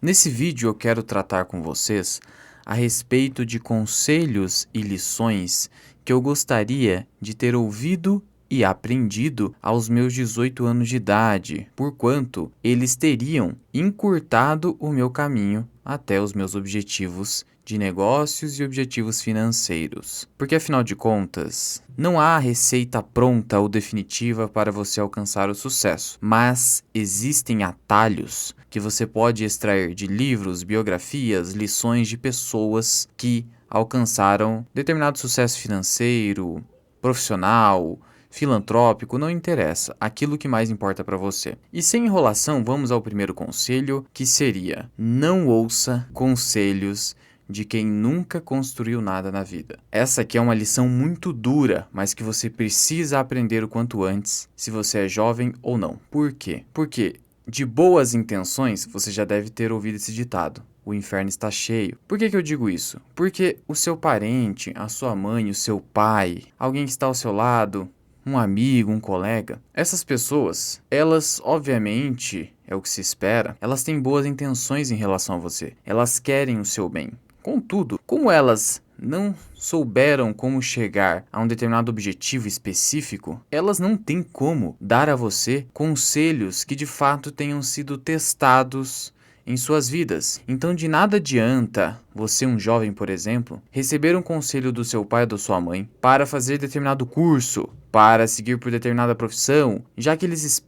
Nesse vídeo eu quero tratar com vocês a respeito de conselhos e lições que eu gostaria de ter ouvido e aprendido aos meus 18 anos de idade, porquanto eles teriam encurtado o meu caminho até os meus objetivos de negócios e objetivos financeiros. Porque afinal de contas, não há receita pronta ou definitiva para você alcançar o sucesso, mas existem atalhos que você pode extrair de livros, biografias, lições de pessoas que alcançaram determinado sucesso financeiro, profissional, filantrópico, não interessa, aquilo que mais importa para você. E sem enrolação, vamos ao primeiro conselho, que seria: não ouça conselhos de quem nunca construiu nada na vida. Essa aqui é uma lição muito dura, mas que você precisa aprender o quanto antes, se você é jovem ou não. Por quê? Porque de boas intenções, você já deve ter ouvido esse ditado: o inferno está cheio. Por que eu digo isso? Porque o seu parente, a sua mãe, o seu pai, alguém que está ao seu lado, um amigo, um colega, essas pessoas, elas obviamente, é o que se espera, elas têm boas intenções em relação a você. Elas querem o seu bem. Contudo, como elas não souberam como chegar a um determinado objetivo específico, elas não têm como dar a você conselhos que de fato tenham sido testados em suas vidas. Então de nada adianta você, um jovem, por exemplo, receber um conselho do seu pai ou da sua mãe para fazer determinado curso, para seguir por determinada profissão, já que eles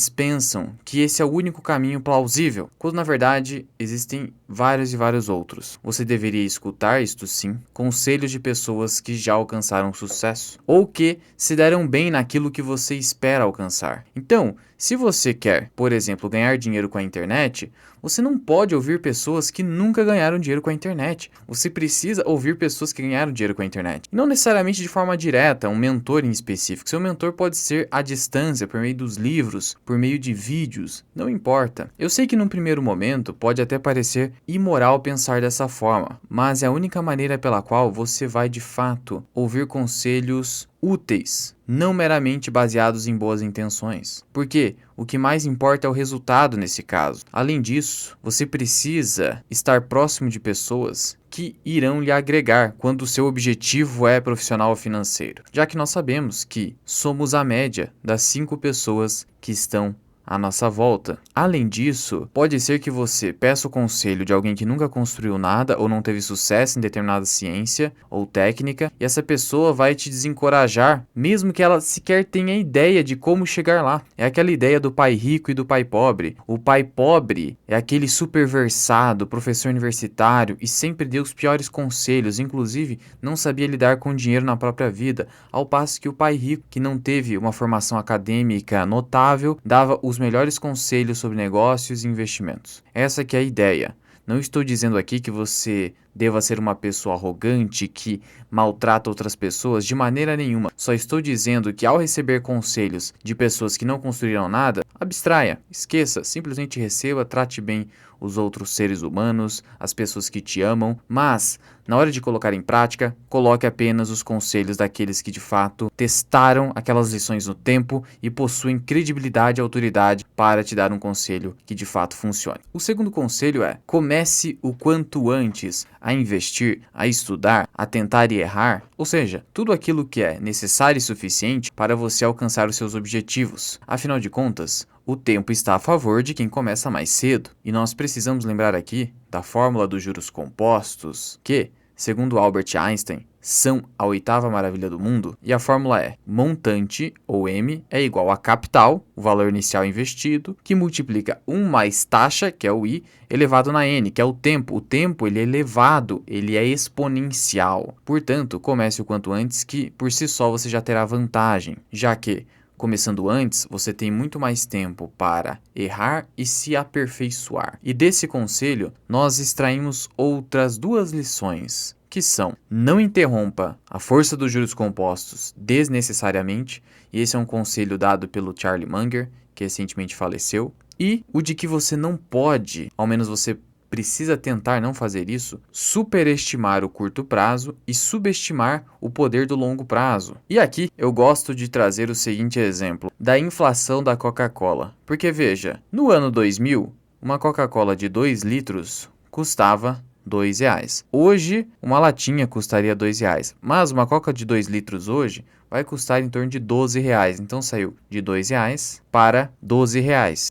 pensam que esse é o único caminho plausível, quando na verdade existem vários e vários outros. Você deveria escutar, isto sim, conselhos de pessoas que já alcançaram sucesso, ou que se deram bem naquilo que você espera alcançar. Então, se você quer, por exemplo, ganhar dinheiro com a internet, você não pode ouvir pessoas que nunca ganharam dinheiro com a internet. Você precisa ouvir pessoas que ganharam dinheiro com a internet. Não necessariamente de forma direta, um mentor em específico. Seu mentor pode ser à distância, por meio dos livros, por meio de vídeos, não importa. Eu sei que num primeiro momento pode até parecer imoral pensar dessa forma, mas é a única maneira pela qual você vai de fato ouvir conselhos úteis, não meramente baseados em boas intenções. Porque o que mais importa é o resultado nesse caso. Além disso, você precisa estar próximo de pessoas que irão lhe agregar quando o seu objetivo é profissional ou financeiro, já que nós sabemos que somos a média das 5 pessoas que estão à nossa volta. Além disso, pode ser que você peça o conselho de alguém que nunca construiu nada ou não teve sucesso em determinada ciência ou técnica, e essa pessoa vai te desencorajar, mesmo que ela sequer tenha ideia de como chegar lá. É aquela ideia do pai rico e do pai pobre. O pai pobre é aquele super versado, professor universitário, e sempre deu os piores conselhos, inclusive não sabia lidar com dinheiro na própria vida, ao passo que o pai rico, que não teve uma formação acadêmica notável, dava os melhores conselhos sobre negócios e investimentos. Essa que é a ideia. Não estou dizendo aqui que você deva ser uma pessoa arrogante que maltrata outras pessoas, de maneira nenhuma. Só estou dizendo que ao receber conselhos de pessoas que não construíram nada, abstraia, esqueça, simplesmente receba, trate bem os outros seres humanos, as pessoas que te amam, mas na hora de colocar em prática, coloque apenas os conselhos daqueles que de fato testaram aquelas lições no tempo e possuem credibilidade e autoridade para te dar um conselho que de fato funcione. O segundo conselho é: comece o quanto antes a investir, a estudar, a tentar e errar, ou seja, tudo aquilo que é necessário e suficiente para você alcançar os seus objetivos. Afinal de contas, o tempo está a favor de quem começa mais cedo. E nós precisamos lembrar aqui da fórmula dos juros compostos, que, segundo Albert Einstein, são a 8ª maravilha do mundo, e a fórmula é: montante, ou M, é igual a capital, o valor inicial investido, que multiplica 1 mais taxa, que é o I, elevado na N, que é o tempo. O tempo, ele é elevado, ele é exponencial. Portanto, comece o quanto antes, que por si só você já terá vantagem, já que começando antes, você tem muito mais tempo para errar e se aperfeiçoar. E desse conselho, nós extraímos outras 2 lições, que são: não interrompa a força dos juros compostos desnecessariamente, e esse é um conselho dado pelo Charlie Munger, que recentemente faleceu, e o de que você não pode, ao menos você precisa tentar não fazer isso, superestimar o curto prazo e subestimar o poder do longo prazo. E aqui eu gosto de trazer o seguinte exemplo da inflação da Coca-Cola. Porque veja, no ano 2000, uma Coca-Cola de 2 litros custava R$ 2. Hoje, uma latinha custaria R$ 2, mas uma Coca de 2 litros hoje vai custar em torno de R$ 12. Então saiu de R$ 2 para R$ 12.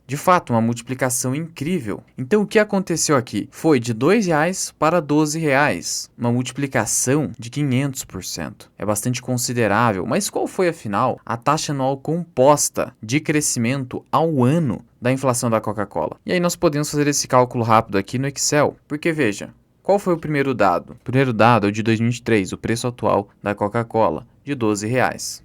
De fato, uma multiplicação incrível. Então o que aconteceu aqui? Foi de R$ 2 para R$ 12. Uma multiplicação de 500%. É bastante considerável, mas qual foi afinal a taxa anual composta de crescimento ao ano da inflação da Coca-Cola? E aí nós podemos fazer esse cálculo rápido aqui no Excel, porque veja, qual foi o primeiro dado? O primeiro dado é o de 2023, o preço atual da Coca-Cola, de R$ 12.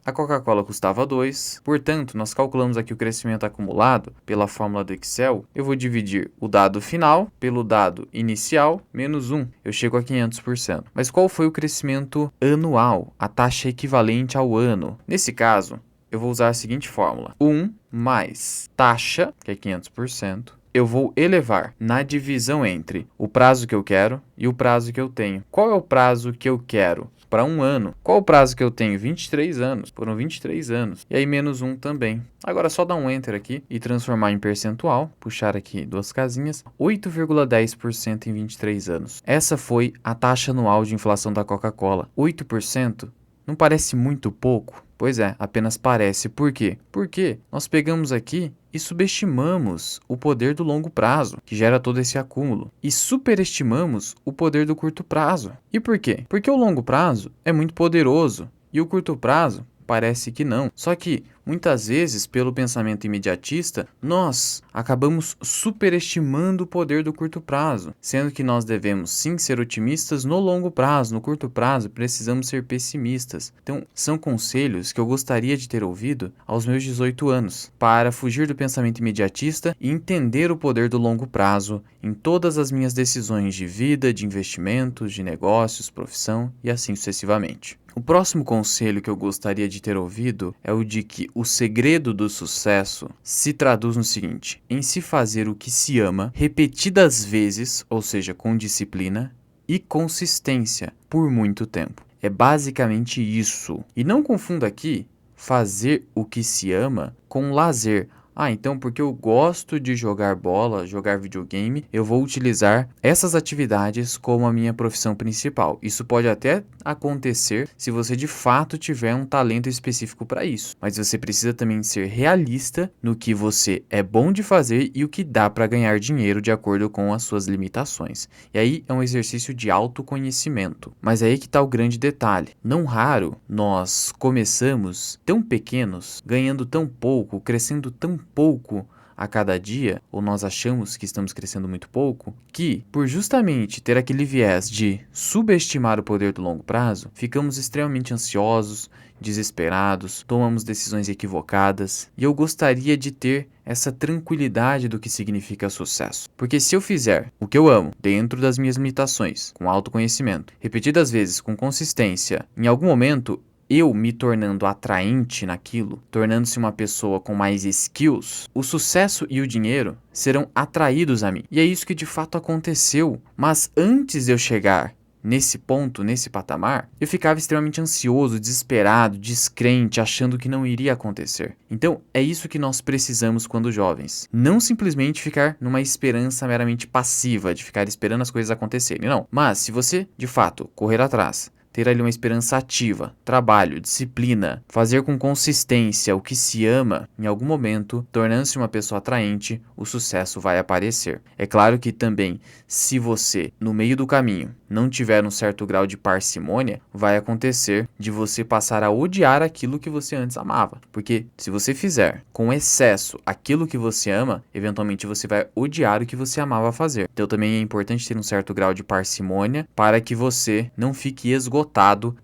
A Coca-Cola custava 2, portanto, nós calculamos aqui o crescimento acumulado pela fórmula do Excel. Eu vou dividir o dado final pelo dado inicial, menos 1. Eu chego a 500%. Mas qual foi o crescimento anual, a taxa equivalente ao ano? Nesse caso, eu vou usar a seguinte fórmula. 1 mais taxa, que é 500%, eu vou elevar na divisão entre o prazo que eu quero e o prazo que eu tenho. Qual é o prazo que eu quero? Para um ano. Qual o prazo que eu tenho? 23 anos. Foram 23 anos. E aí menos 1 também. Agora é só dar um Enter aqui e transformar em percentual. Puxar aqui 2 casinhas. 8,10% em 23 anos. Essa foi a taxa anual de inflação da Coca-Cola. 8%. Não parece muito pouco? Pois é, apenas parece. Por quê? Porque nós pegamos aqui e subestimamos o poder do longo prazo, que gera todo esse acúmulo, e superestimamos o poder do curto prazo. E por quê? Porque o longo prazo é muito poderoso e o curto prazo parece que não. Só que, muitas vezes, pelo pensamento imediatista, nós acabamos superestimando o poder do curto prazo, sendo que nós devemos sim ser otimistas no longo prazo, no curto prazo precisamos ser pessimistas. Então, são conselhos que eu gostaria de ter ouvido aos meus 18 anos, para fugir do pensamento imediatista e entender o poder do longo prazo em todas as minhas decisões de vida, de investimentos, de negócios, profissão e assim sucessivamente. O próximo conselho que eu gostaria de ter ouvido é o de que o segredo do sucesso se traduz no seguinte: em se fazer o que se ama repetidas vezes, ou seja, com disciplina e consistência por muito tempo. É basicamente isso. E não confunda aqui fazer o que se ama com lazer. Ah, então porque eu gosto de jogar bola, jogar videogame, eu vou utilizar essas atividades como a minha profissão principal. Isso pode até acontecer se você de fato tiver um talento específico para isso. Mas você precisa também ser realista no que você é bom de fazer e o que dá para ganhar dinheiro de acordo com as suas limitações. E aí é um exercício de autoconhecimento. Mas aí que está o grande detalhe. Não raro nós começamos tão pequenos, ganhando tão pouco, crescendo tão pouco a cada dia, ou nós achamos que estamos crescendo muito pouco, que, por justamente ter aquele viés de subestimar o poder do longo prazo, ficamos extremamente ansiosos, desesperados, tomamos decisões equivocadas, e eu gostaria de ter essa tranquilidade do que significa sucesso. Porque se eu fizer o que eu amo, dentro das minhas limitações, com autoconhecimento, repetidas vezes, com consistência, em algum momento eu me tornando atraente naquilo, tornando-se uma pessoa com mais skills, o sucesso e o dinheiro serão atraídos a mim. E é isso que de fato aconteceu. Mas antes de eu chegar nesse ponto, nesse patamar, eu ficava extremamente ansioso, desesperado, descrente, achando que não iria acontecer. Então, é isso que nós precisamos quando jovens. Não simplesmente ficar numa esperança meramente passiva, de ficar esperando as coisas acontecerem, não. Mas, se você, de fato, correr atrás, ter ali uma esperança ativa, trabalho, disciplina, fazer com consistência o que se ama, em algum momento, tornando-se uma pessoa atraente, o sucesso vai aparecer. É claro que também, se você, no meio do caminho, não tiver um certo grau de parcimônia, vai acontecer de você passar a odiar aquilo que você antes amava. Porque se você fizer com excesso aquilo que você ama, eventualmente você vai odiar o que você amava fazer. Então também é importante ter um certo grau de parcimônia para que você não fique esgotado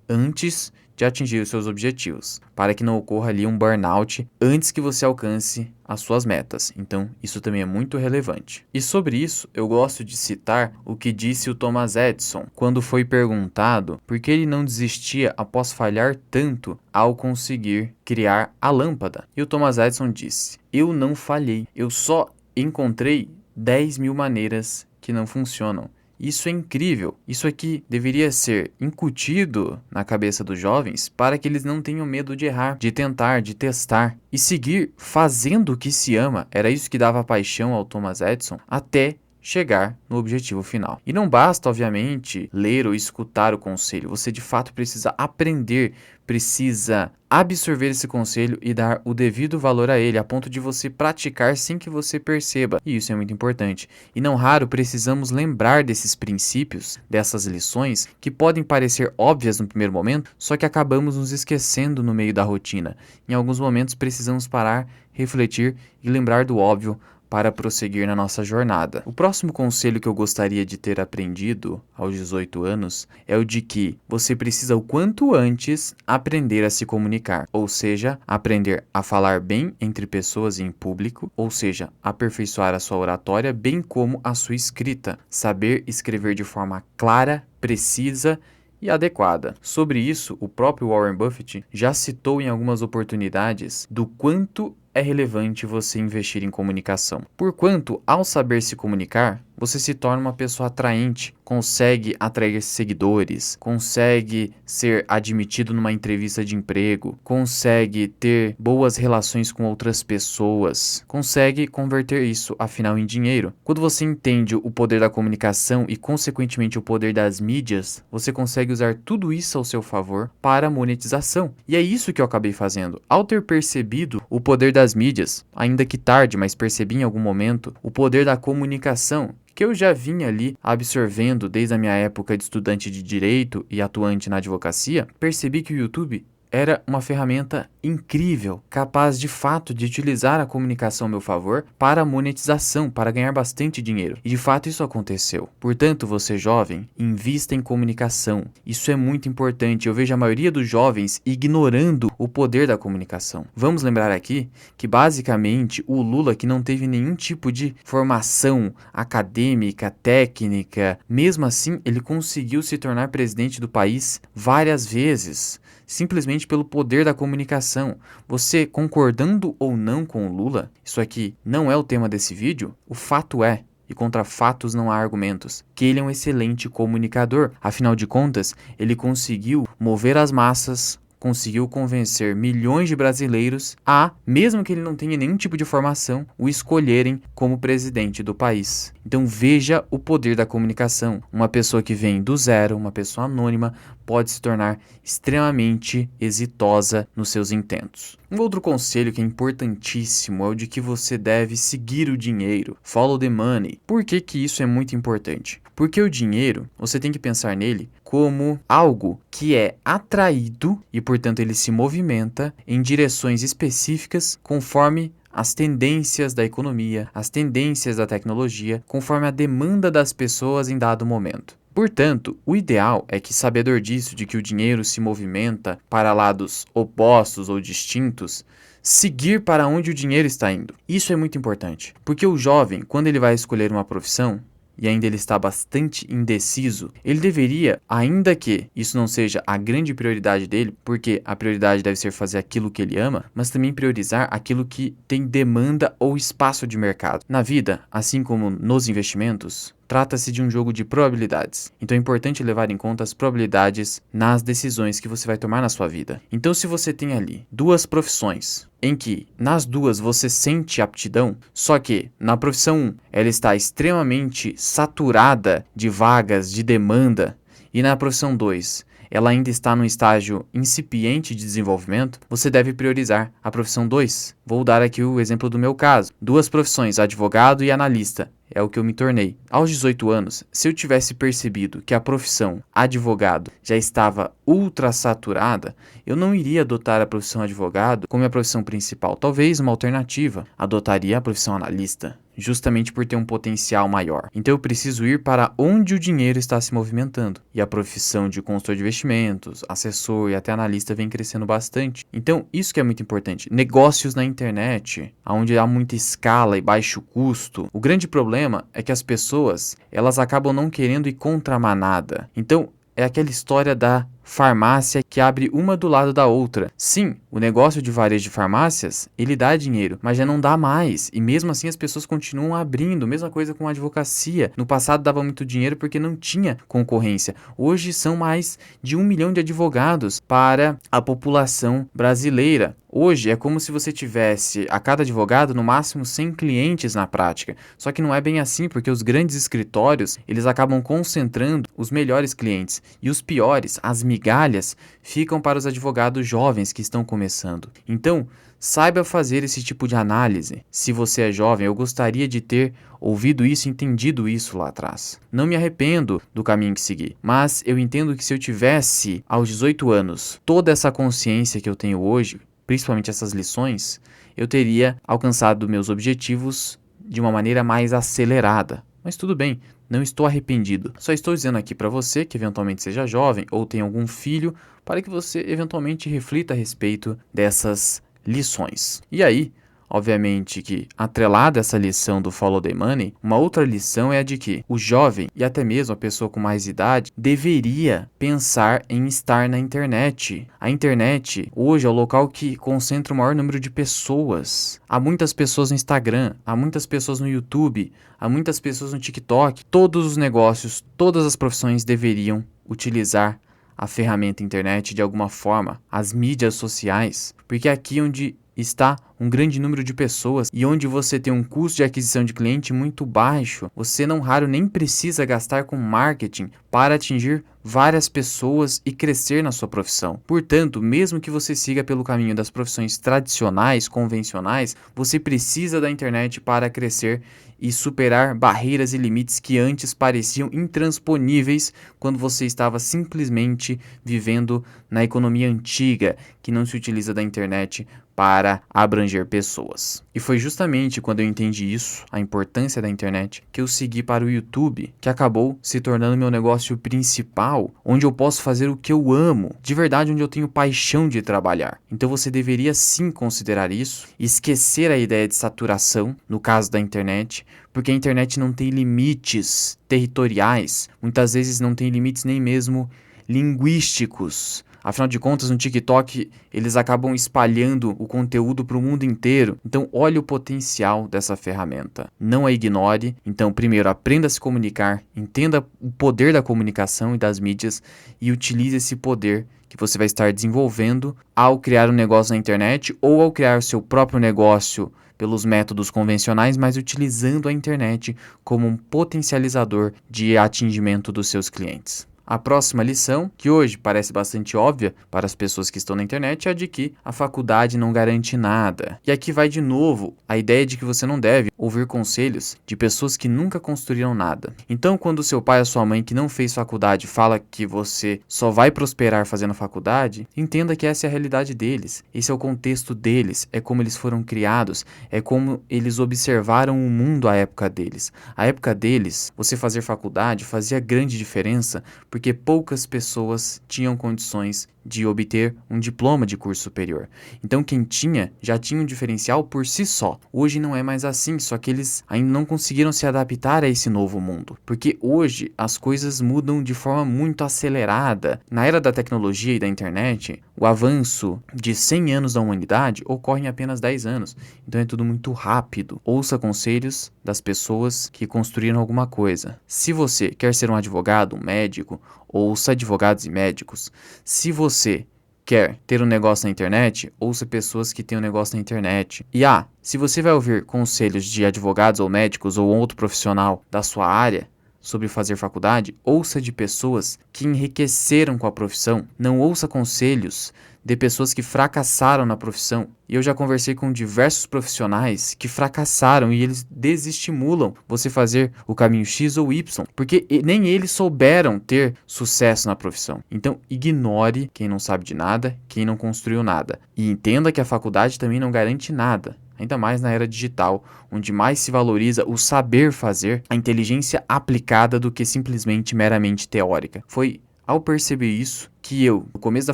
antes de atingir os seus objetivos, para que não ocorra ali um burnout antes que você alcance as suas metas. Então, isso também é muito relevante. E sobre isso, eu gosto de citar o que disse o Thomas Edison, quando foi perguntado por que ele não desistia após falhar tanto ao conseguir criar a lâmpada. E o Thomas Edison disse: "Eu não falhei, eu só encontrei 10.000 maneiras que não funcionam. Isso é incrível. Isso aqui deveria ser incutido na cabeça dos jovens para que eles não tenham medo de errar, de tentar, de testar e seguir fazendo o que se ama. Era isso que dava paixão ao Thomas Edison até chegar no objetivo final. E não basta, obviamente, ler ou escutar o conselho. Você de fato precisa aprender, precisa absorver esse conselho e dar o devido valor a ele, a ponto de você praticar sem que você perceba. E isso é muito importante. E não raro precisamos lembrar desses princípios, dessas lições, que podem parecer óbvias no primeiro momento, só que acabamos nos esquecendo no meio da rotina. Em alguns momentos precisamos parar, refletir e lembrar do óbvio para prosseguir na nossa jornada. O próximo conselho que eu gostaria de ter aprendido aos 18 anos é o de que você precisa o quanto antes aprender a se comunicar, ou seja, aprender a falar bem entre pessoas e em público, ou seja, aperfeiçoar a sua oratória, bem como a sua escrita, saber escrever de forma clara, precisa e adequada. Sobre isso, o próprio Warren Buffett já citou em algumas oportunidades do quanto é relevante você investir em comunicação. Porquanto, ao saber se comunicar, você se torna uma pessoa atraente, consegue atrair seguidores, consegue ser admitido numa entrevista de emprego, consegue ter boas relações com outras pessoas, consegue converter isso, afinal, em dinheiro. Quando você entende o poder da comunicação e, consequentemente, o poder das mídias, você consegue usar tudo isso ao seu favor para a monetização. E é isso que eu acabei fazendo. Ao ter percebido o poder das mídias, ainda que tarde, mas percebi em algum momento, o poder da comunicação, que eu já vinha ali absorvendo desde a minha época de estudante de direito e atuante na advocacia, percebi que o YouTube era uma ferramenta incrível, capaz de fato de utilizar a comunicação a meu favor para a monetização, para ganhar bastante dinheiro. E de fato isso aconteceu. Portanto, você jovem, invista em comunicação. Isso é muito importante. Eu vejo a maioria dos jovens ignorando o poder da comunicação. Vamos lembrar aqui que basicamente o Lula, que não teve nenhum tipo de formação acadêmica, técnica, mesmo assim ele conseguiu se tornar presidente do país várias vezes, simplesmente pelo poder da comunicação. Você concordando ou não com o Lula, isso aqui não é o tema desse vídeo, o fato é, e contra fatos não há argumentos, que ele é um excelente comunicador. Afinal de contas, ele conseguiu mover as massas, conseguiu convencer milhões de brasileiros a, mesmo que ele não tenha nenhum tipo de formação, o escolherem como presidente do país. Então veja o poder da comunicação. Uma pessoa que vem do zero, uma pessoa anônima, pode se tornar extremamente exitosa nos seus intentos. Um outro conselho que é importantíssimo é o de que você deve seguir o dinheiro. Follow the money. Por que que isso é muito importante? Porque o dinheiro, você tem que pensar nele como algo que é atraído e, portanto, ele se movimenta em direções específicas conforme as tendências da economia, as tendências da tecnologia, conforme a demanda das pessoas em dado momento. Portanto, o ideal é que, sabedor disso, de que o dinheiro se movimenta para lados opostos ou distintos, seguir para onde o dinheiro está indo. Isso é muito importante, porque o jovem, quando ele vai escolher uma profissão, e ainda ele está bastante indeciso, ele deveria, ainda que isso não seja a grande prioridade dele, porque a prioridade deve ser fazer aquilo que ele ama, mas também priorizar aquilo que tem demanda ou espaço de mercado. Na vida, assim como nos investimentos, trata-se de um jogo de probabilidades. Então é importante levar em conta as probabilidades nas decisões que você vai tomar na sua vida. Então, se você tem ali duas profissões, em que nas duas você sente aptidão, só que na profissão 1 ela está extremamente saturada de vagas, de demanda, e na profissão 2 ela ainda está num estágio incipiente de desenvolvimento, você deve priorizar a profissão 2. Vou dar aqui o exemplo do meu caso. Duas profissões, advogado e analista. É o que eu me tornei. Aos 18 anos, se eu tivesse percebido que a profissão advogado já estava ultra saturada, eu não iria adotar a profissão advogado como a profissão principal. Talvez uma alternativa, adotaria a profissão analista, justamente por ter um potencial maior. Então eu preciso ir para onde o dinheiro está se movimentando. E a profissão de consultor de investimentos, assessor e até analista vem crescendo bastante. Então isso que é muito importante. Negócios na internet, onde há muita escala e baixo custo. O grande problema é que as pessoas, elas acabam não querendo ir contra a manada. Então é aquela história da farmácia que abre uma do lado da outra. Sim, o negócio de varejo de farmácias, ele dá dinheiro, mas já não dá mais. E mesmo assim as pessoas continuam abrindo. Mesma coisa com a advocacia. No passado dava muito dinheiro porque não tinha concorrência. Hoje são mais de 1 milhão de advogados para a população brasileira. Hoje é como se você tivesse a cada advogado no máximo 100 clientes na prática. Só que não é bem assim, porque os grandes escritórios, eles acabam concentrando os melhores clientes. E os piores, as migalhas, ficam para os advogados jovens que estão começando. Então, saiba fazer esse tipo de análise. Se você é jovem, eu gostaria de ter ouvido isso, entendido isso lá atrás. Não me arrependo do caminho que segui, mas eu entendo que se eu tivesse, aos 18 anos, toda essa consciência que eu tenho hoje, principalmente essas lições, eu teria alcançado meus objetivos de uma maneira mais acelerada. Mas tudo bem, não estou arrependido. Só estou dizendo aqui para você que eventualmente seja jovem ou tenha algum filho, para que você eventualmente reflita a respeito dessas lições. E aí, obviamente que, atrelada a essa lição do Follow the Money, uma outra lição é a de que o jovem, e até mesmo a pessoa com mais idade, deveria pensar em estar na internet. A internet, hoje, é o local que concentra o maior número de pessoas. Há muitas pessoas no Instagram, há muitas pessoas no YouTube, há muitas pessoas no TikTok. Todos os negócios, todas as profissões deveriam utilizar a ferramenta internet de alguma forma, as mídias sociais, porque é aqui onde está um grande número de pessoas e onde você tem um custo de aquisição de cliente muito baixo, você não raro nem precisa gastar com marketing para atingir várias pessoas e crescer na sua profissão. Portanto, mesmo que você siga pelo caminho das profissões tradicionais, convencionais, você precisa da internet para crescer e superar barreiras e limites que antes pareciam intransponíveis quando você estava simplesmente vivendo na economia antiga, que não se utiliza da internet para abranger pessoas. E foi justamente quando eu entendi isso, a importância da internet, que eu segui para o YouTube, que acabou se tornando meu negócio principal, onde eu posso fazer o que eu amo, de verdade onde eu tenho paixão de trabalhar. Então você deveria sim considerar isso, esquecer a ideia de saturação, no caso da internet, porque a internet não tem limites territoriais, muitas vezes não tem limites nem mesmo linguísticos. Afinal de contas, no TikTok, eles acabam espalhando o conteúdo para o mundo inteiro. Então, olhe o potencial dessa ferramenta. Não a ignore. Então, primeiro, aprenda a se comunicar, entenda o poder da comunicação e das mídias e utilize esse poder que você vai estar desenvolvendo ao criar um negócio na internet ou ao criar o seu próprio negócio pelos métodos convencionais, mas utilizando a internet como um potencializador de atingimento dos seus clientes. A próxima lição, que hoje parece bastante óbvia para as pessoas que estão na internet, é a de que a faculdade não garante nada. E aqui vai de novo a ideia de que você não deve ouvir conselhos de pessoas que nunca construíram nada. Então, quando seu pai ou sua mãe que não fez faculdade fala que você só vai prosperar fazendo faculdade, entenda que essa é a realidade deles. Esse é o contexto deles, é como eles foram criados, é como eles observaram o mundo à época deles. À época deles, você fazer faculdade fazia grande diferença, porque poucas pessoas tinham condições de obter um diploma de curso superior. Então quem tinha, já tinha um diferencial por si só. Hoje não é mais assim, só que eles ainda não conseguiram se adaptar a esse novo mundo. Porque hoje as coisas mudam de forma muito acelerada. Na era da tecnologia e da internet, o avanço de 100 anos da humanidade ocorre em apenas 10 anos. Então é tudo muito rápido. Ouça conselhos das pessoas que construíram alguma coisa. Se você quer ser um advogado, um médico, ouça advogados e médicos. Se você quer ter um negócio na internet, ouça pessoas que têm um negócio na internet. E se você vai ouvir conselhos de advogados ou médicos ou outro profissional da sua área sobre fazer faculdade, ouça de pessoas que enriqueceram com a profissão. Não ouça conselhos de pessoas que fracassaram na profissão. E eu já conversei com diversos profissionais que fracassaram e eles desestimulam você fazer o caminho X ou Y, porque nem eles souberam ter sucesso na profissão. Então, ignore quem não sabe de nada, quem não construiu nada. E entenda que a faculdade também não garante nada. Ainda mais na era digital, onde mais se valoriza o saber fazer, a inteligência aplicada do que simplesmente meramente teórica. Foi ao perceber isso que eu, no começo da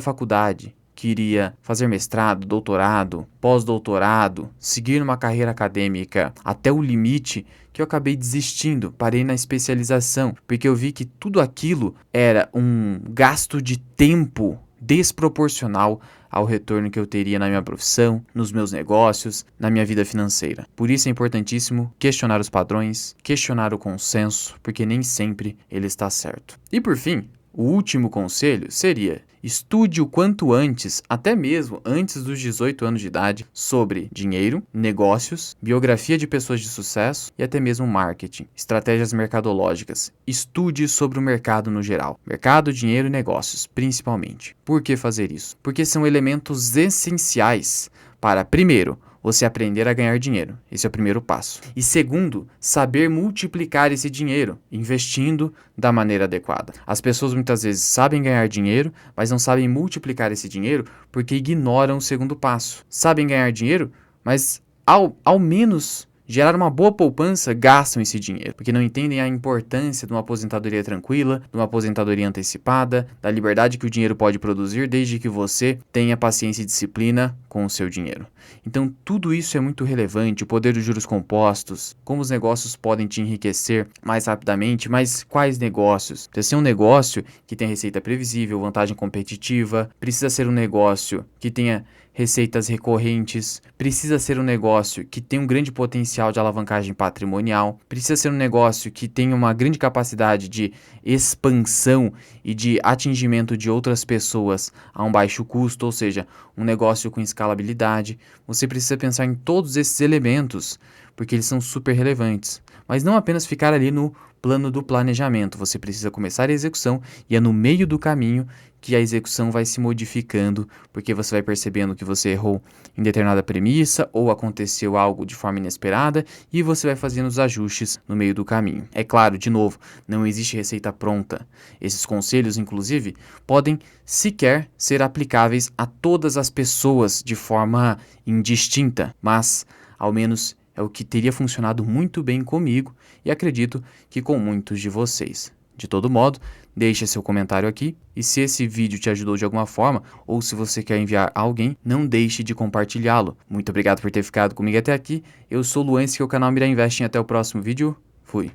faculdade, que iria fazer mestrado, doutorado, pós-doutorado, seguir uma carreira acadêmica até o limite, que eu acabei desistindo, parei na especialização, porque eu vi que tudo aquilo era um gasto de tempo desproporcional ao retorno que eu teria na minha profissão, nos meus negócios, na minha vida financeira. Por isso é importantíssimo questionar os padrões, questionar o consenso, porque nem sempre ele está certo. E por fim, o último conselho seria: estude o quanto antes, até mesmo antes dos 18 anos de idade, sobre dinheiro, negócios, biografia de pessoas de sucesso e até mesmo marketing, estratégias mercadológicas. Estude sobre o mercado no geral. Mercado, dinheiro e negócios, principalmente. Por que fazer isso? Porque são elementos essenciais para, primeiro, você aprender a ganhar dinheiro. Esse é o primeiro passo. E segundo, saber multiplicar esse dinheiro, investindo da maneira adequada. As pessoas muitas vezes sabem ganhar dinheiro, mas não sabem multiplicar esse dinheiro porque ignoram o segundo passo. Sabem ganhar dinheiro, mas ao menos gerar uma boa poupança, gastam esse dinheiro, porque não entendem a importância de uma aposentadoria tranquila, de uma aposentadoria antecipada, da liberdade que o dinheiro pode produzir, desde que você tenha paciência e disciplina com o seu dinheiro. Então, tudo isso é muito relevante, o poder dos juros compostos, como os negócios podem te enriquecer mais rapidamente, mas quais negócios? Precisa ser um negócio que tenha receita previsível, vantagem competitiva, precisa ser um negócio que tenha receitas recorrentes, precisa ser um negócio que tenha um grande potencial de alavancagem patrimonial, precisa ser um negócio que tenha uma grande capacidade de expansão e de atingimento de outras pessoas a um baixo custo, ou seja, um negócio com escalabilidade. Você precisa pensar em todos esses elementos, porque eles são super relevantes, mas não apenas ficar ali no plano do planejamento. Você precisa começar a execução e é no meio do caminho que a execução vai se modificando, porque você vai percebendo que você errou em determinada premissa ou aconteceu algo de forma inesperada e você vai fazendo os ajustes no meio do caminho. É claro, de novo, não existe receita pronta. Esses conselhos, inclusive, podem sequer ser aplicáveis a todas as pessoas de forma indistinta, mas ao menos é o que teria funcionado muito bem comigo e acredito que com muitos de vocês. De todo modo, deixe seu comentário aqui e se esse vídeo te ajudou de alguma forma ou se você quer enviar a alguém, não deixe de compartilhá-lo. Muito obrigado por ter ficado comigo até aqui. Eu sou o Luan, esse é o canal Mira Investing. Até o próximo vídeo. Fui.